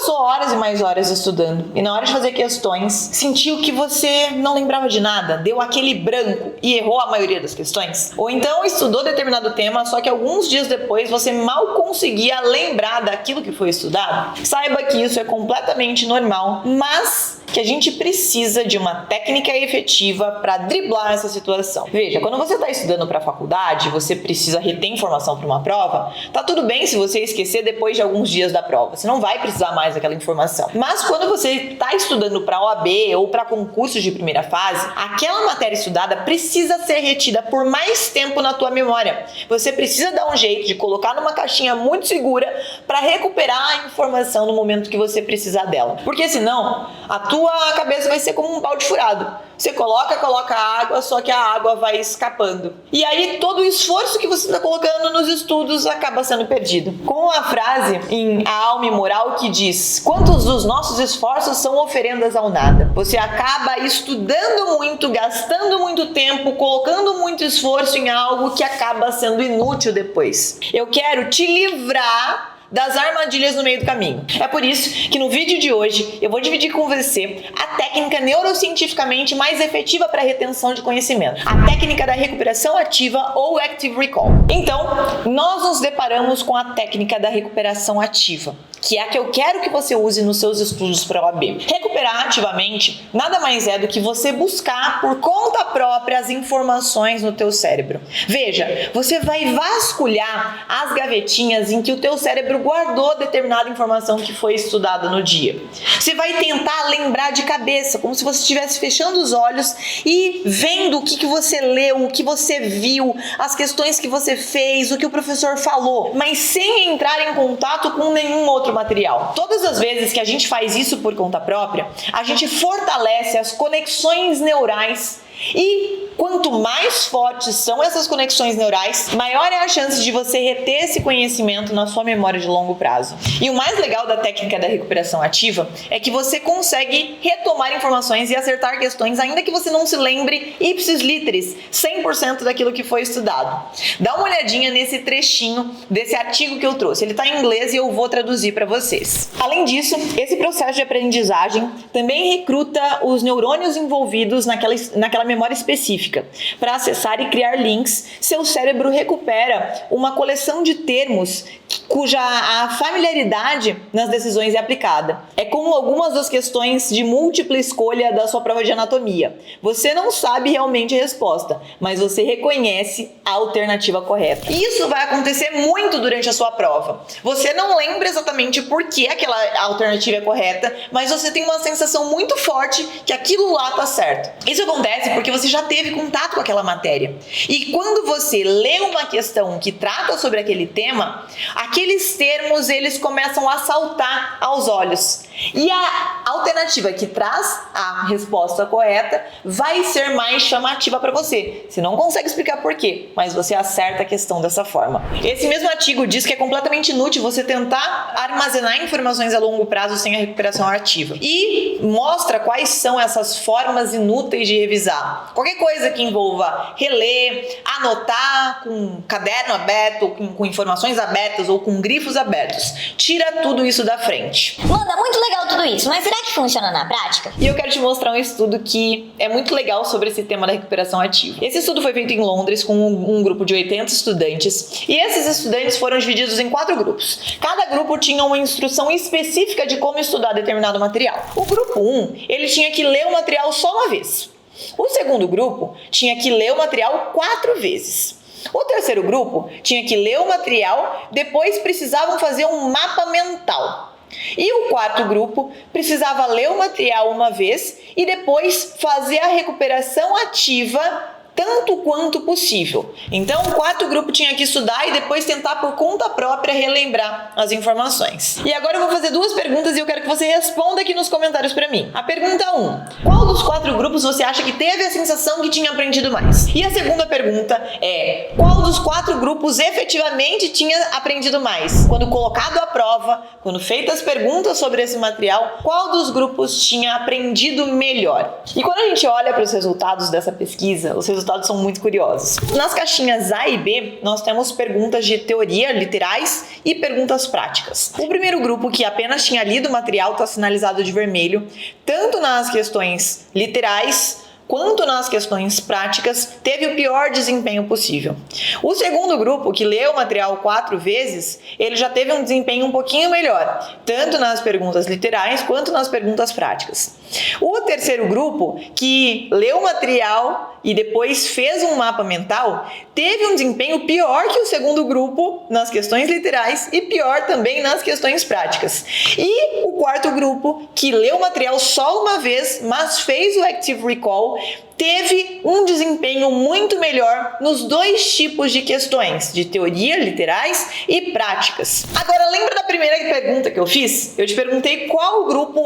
passou horas e mais horas estudando e na hora de fazer questões, sentiu que você não lembrava de nada, deu aquele branco e errou a maioria das questões? Ou então estudou determinado tema, só que alguns dias depois você mal conseguia lembrar daquilo que foi estudado? Saiba que isso é completamente normal, mas que a gente precisa de uma técnica efetiva para driblar essa situação. Veja, quando você está estudando para a faculdade, você precisa reter informação para uma prova, tá tudo bem se você esquecer depois de alguns dias da prova, você não vai precisar mais daquela informação. Mas quando você está estudando para OAB ou para concursos de primeira fase, aquela matéria estudada precisa ser retida por mais tempo na tua memória. Você precisa dar um jeito de colocar numa caixinha muito segura para recuperar a informação no momento que você precisar dela. Porque senão, a tua cabeça vai ser como um balde furado. Você coloca água, só que a água vai escapando. E aí todo o esforço que você está colocando nos estudos acaba sendo perdido. Com a frase em A Alma Imoral que diz: quantos dos nossos esforços são oferendas ao nada? Você acaba estudando muito, gastando muito tempo, colocando muito esforço em algo que acaba sendo inútil depois. Eu quero te livrar das armadilhas no meio do caminho. É por isso que no vídeo de hoje eu vou dividir com você a técnica neurocientificamente mais efetiva para a retenção de conhecimento, a técnica da recuperação ativa ou Active Recall. Então, nós nos deparamos com a técnica da recuperação ativa, que é a que eu quero que você use nos seus estudos para a OAB. Recuperar ativamente nada mais é do que você buscar por conta própria as informações no teu cérebro. Veja, você vai vasculhar as gavetinhas em que o teu cérebro guardou determinada informação que foi estudada no dia. Você vai tentar lembrar de cabeça, como se você estivesse fechando os olhos e vendo o que você leu, o que você viu, as questões que você fez, o que o professor falou, mas sem entrar em contato com nenhum outro material. Todas as vezes que a gente faz isso por conta própria, a gente fortalece as conexões neurais. E quanto mais fortes são essas conexões neurais, maior é a chance de você reter esse conhecimento na sua memória de longo prazo. E o mais legal da técnica da recuperação ativa é que você consegue retomar informações e acertar questões, ainda que você não se lembre ipsis literis 100% daquilo que foi estudado. Dá uma olhadinha nesse trechinho desse artigo que eu trouxe. Ele está em inglês e eu vou traduzir para vocês. Além disso, esse processo de aprendizagem também recruta os neurônios envolvidos naquela memória específica. Para acessar e criar links, seu cérebro recupera uma coleção de termos cuja a familiaridade nas decisões é aplicada. É como algumas das questões de múltipla escolha da sua prova de anatomia. Você não sabe realmente a resposta, mas você reconhece a alternativa correta. E isso vai acontecer muito durante a sua prova. Você não lembra exatamente por que aquela alternativa é correta, mas você tem uma sensação muito forte que aquilo lá está certo. Isso acontece porque você já teve contato com aquela matéria. E quando você lê uma questão que trata sobre aquele tema, aqueles termos eles começam a saltar aos olhos. E a alternativa que traz a resposta correta vai ser mais chamativa para você. Você não consegue explicar por quê, mas você acerta a questão dessa forma. Esse mesmo artigo diz que é completamente inútil você tentar armazenar informações a longo prazo sem a recuperação ativa. E mostra quais são essas formas inúteis de revisar. Qualquer coisa que envolva reler, anotar com caderno aberto, com informações abertas ou com grifos abertos. Tira tudo isso da frente. Luanda, muito legal tudo isso, mas será que funciona na prática? E eu quero te mostrar um estudo que é muito legal sobre esse tema da recuperação ativa. Esse estudo foi feito em Londres com um grupo de 80 estudantes e esses estudantes foram divididos em 4 grupos. Cada grupo tinha uma instrução específica de como estudar determinado material. O grupo 1, ele tinha que ler o material só uma vez. O segundo grupo tinha que ler o material 4 vezes. O terceiro grupo tinha que ler o material, depois precisavam fazer um mapa mental. E o quarto grupo precisava ler o material uma vez e depois fazer a recuperação ativa tanto quanto possível. Então, o quarto grupo tinha que estudar e depois tentar por conta própria relembrar as informações. E agora eu vou fazer 2 perguntas e eu quero que você responda aqui nos comentários para mim. A pergunta 1. Qual dos 4 grupos você acha que teve a sensação que tinha aprendido mais? E a segunda pergunta é: qual dos 4 grupos efetivamente tinha aprendido mais? Quando colocado à prova, quando feitas perguntas sobre esse material, qual dos grupos tinha aprendido melhor? E quando a gente olha para os resultados dessa pesquisa, os resultados resultados são muito curiosos. Nas caixinhas A e B, nós temos perguntas de teoria, literais, e perguntas práticas. O primeiro grupo, que apenas tinha lido o material, está sinalizado de vermelho, tanto nas questões literais quanto nas questões práticas, teve o pior desempenho possível. O segundo grupo, que leu o material 4 vezes, ele já teve um desempenho um pouquinho melhor, tanto nas perguntas literais quanto nas perguntas práticas. O terceiro grupo, que leu o material e depois fez um mapa mental, teve um desempenho pior que o segundo grupo nas questões literais e pior também nas questões práticas. E o quarto grupo, que leu o material só uma vez, mas fez o Active Recall, teve um desempenho muito melhor nos dois tipos de questões, de teoria, literais e práticas. Agora, lembra da primeira pergunta que eu fiz? Eu te perguntei qual grupo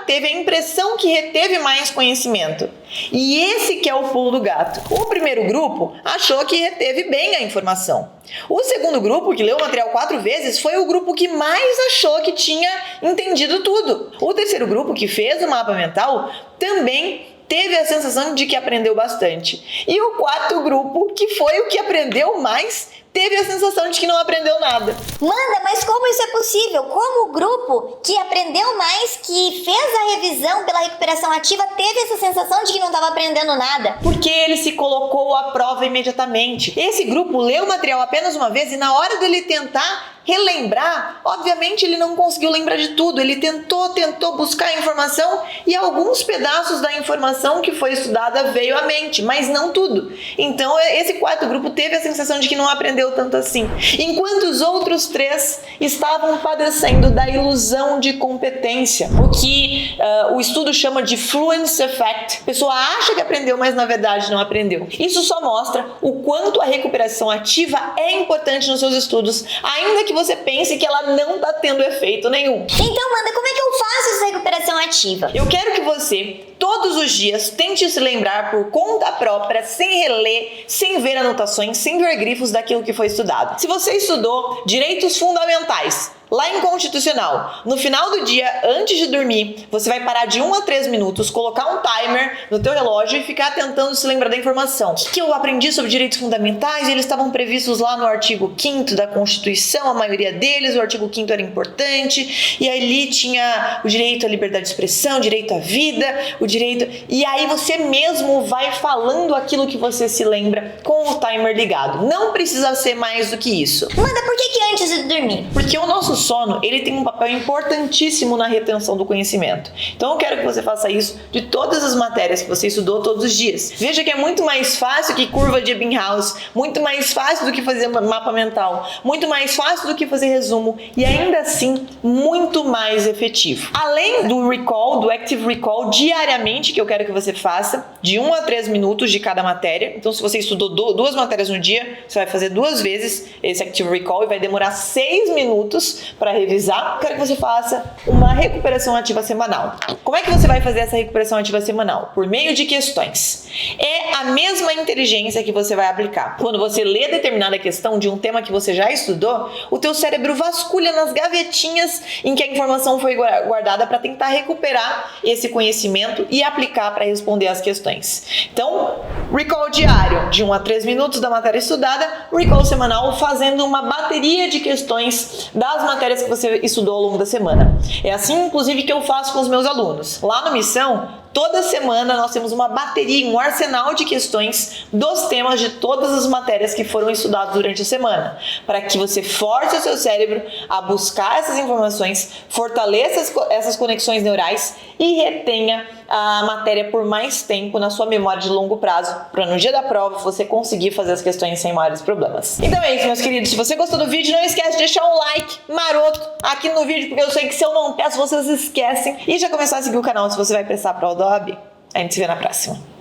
teve a impressão que reteve mais conhecimento. E esse que é o pulo do gato. O primeiro grupo achou que reteve bem a informação. O segundo grupo, que leu o material 4 vezes, foi o grupo que mais achou que tinha entendido tudo. O terceiro grupo, que fez o mapa mental, também teve a sensação de que aprendeu bastante. E o quarto grupo, que foi o que aprendeu mais, teve a sensação de que não aprendeu nada. Manda, mas como isso é possível? Como o grupo que aprendeu mais, que fez a revisão pela recuperação ativa, teve essa sensação de que não estava aprendendo nada? Porque ele se colocou à prova imediatamente. Esse grupo leu o material apenas uma vez e na hora dele tentar relembrar, obviamente ele não conseguiu lembrar de tudo. Ele tentou buscar a informação e alguns pedaços da informação que foi estudada veio à mente, mas não tudo. Então esse quarto grupo teve a sensação de que não aprendeu tanto assim, enquanto os outros 3 estavam padecendo da ilusão de competência, o que o estudo chama de fluency effect. A pessoa acha que aprendeu, mas na verdade não aprendeu. Isso só mostra o quanto a recuperação ativa é importante nos seus estudos, ainda que você pense que ela não está tendo efeito nenhum. Então, Manda, como é que eu faço essa recuperação ativa? Eu quero que você, todos os dias, tente se lembrar por conta própria, sem reler, sem ver anotações, sem ver grifos daquilo que foi estudado. Se você estudou direitos fundamentais lá em Constitucional, no final do dia, antes de dormir, você vai parar de 1 a 3 minutos, colocar um timer no teu relógio e ficar tentando se lembrar da informação. O que eu aprendi sobre direitos fundamentais? Eles estavam previstos lá no artigo 5º da Constituição, a maioria deles, o artigo 5º era importante, e ali tinha o direito à liberdade de expressão, o direito à vida, o direito... E aí você mesmo vai falando aquilo que você se lembra com o timer ligado. Não precisa ser mais do que isso. Manda, por que antes de dormir? Porque o nosso sono, ele tem um papel importantíssimo na retenção do conhecimento. Então eu quero que você faça isso de todas as matérias que você estudou todos os dias. Veja que é muito mais fácil que curva de Ebbinghaus, muito mais fácil do que fazer mapa mental, muito mais fácil do que fazer resumo e ainda assim muito mais efetivo. Além do recall, do active recall diariamente, que eu quero que você faça, de 1 a 3 minutos de cada matéria. Então se você estudou 2 matérias no dia, você vai fazer 2 vezes esse active recall e vai demorar 6 minutos para revisar. Quero que você faça uma recuperação ativa semanal. Como é que você vai fazer essa recuperação ativa semanal? Por meio de questões. É a mesma inteligência que você vai aplicar. Quando você lê determinada questão de um tema que você já estudou, o teu cérebro vasculha nas gavetinhas em que a informação foi guardada para tentar recuperar esse conhecimento e aplicar para responder as questões. Então, recall diário, de 1 a 3 minutos da matéria estudada, recall semanal fazendo uma bateria de questões das matérias que você estudou ao longo da semana. É assim, inclusive, que eu faço com os meus alunos. Lá no Missão, toda semana nós temos uma bateria, um arsenal de questões dos temas de todas as matérias que foram estudadas durante a semana, para que você force o seu cérebro a buscar essas informações, fortaleça essas conexões neurais e retenha a matéria por mais tempo na sua memória de longo prazo, para no dia da prova você conseguir fazer as questões sem maiores problemas. Então é isso, meus queridos. Se você gostou do vídeo, não esquece de deixar um like maroto aqui no vídeo, porque eu sei que se eu não peço, vocês esquecem. E já começar a seguir o canal se você vai prestar prova da OAB. A gente se vê na próxima.